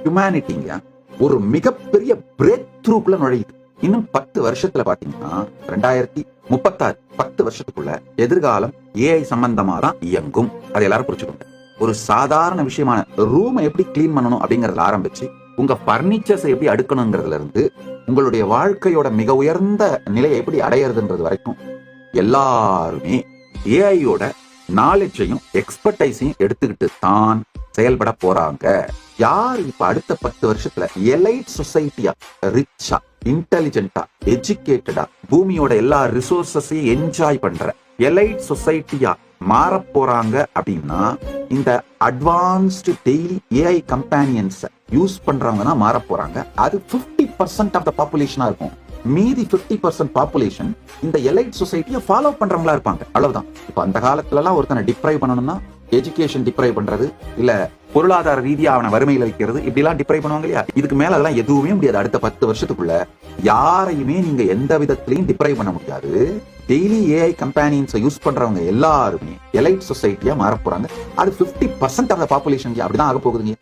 ஹியூமனிட்டிங்க ஒரு மிகப்பெரிய பிரேக் த்ரூக்குள்ள நுழையுது. இன்னும் 10 வருஷத்துல பாத்தீங்கன்னா 2036 10 வருஷத்துக்குள்ள எதிர்காலம் ஏஐ சம்பந்தமா தான் இயங்கும். அதை எல்லாரும் புரிச்சுக்கோங்க. ஒரு சாதாரண விஷயமான ரூமை எப்படி கிளீன் பண்ணணும் அப்படிங்கறதுல ஆரம்பிச்சு உங்க பர்னிச்சர்ஸ் எப்படி அடுக்கணுங்கிறதுல இருந்து உங்களுடைய வாழ்க்கையோட மிக உயர்ந்த நிலையை எப்படி அடையிறதுன்றது வரைக்கும் எல்லாருமே ஏஐயோட நாலேஜையும் எக்ஸ்பர்டைஸையும் எடுத்துக்கிட்டு தான் செயல்பட போறாங்க. யார் இப்ப அடுத்த 10 வருஷத்துல எலைட் சொசைட்டியா, ரிச்சா, இன்டெலிஜென்டா, எஜுகேட்டடா, பூமியோட எல்லா ரிசோர்சஸையும் என்ஜாய் பண்ற எலைட் சொசைட்டியா மாற போறாங்க அப்படின்னா இந்த advanced daily AI companions use பண்றவங்க தான் மாற போறாங்க. அது 50% ஆஃப் த பாப்புலேஷனா இருக்கும். மீதி 50% பாப்புலேஷன் இந்த எலைட் சொசைட்டியை ஃபாலோ பண்றவங்களா இருப்பாங்க. அவ்வளவுதான். இப்ப அந்த காலத்துல எல்லாம் ஒருத்தனை டிப்ரைவ் பண்ணணும்னா எஜுகேஷன் டிப்ரைவ் பண்றது, இல்ல பொருளாதார ரீதியா அவனை வறுமையில வைக்கிறது, இப்படி எல்லாம் டிப்ரைவ் பண்ணுவாங்க இல்லையா? இதுக்கு மேல அதெல்லாம் எதுவுமே முடியாது. அடுத்த 10 வருஷத்துக்குள்ள யாரையுமே நீங்க எந்த விதத்திலையும் டிப்ரைவ் பண்ண முடியாது. டெய்லி ஏஐ கம்பெனிஸ் யூஸ் பண்றவங்க எல்லாருமே எலைட் சொசைட்டியா மாற போறாங்க. அது 50% ஆஃப் த பாப்புலேஷன் அப்படிதான் ஆக போகுதுங்க.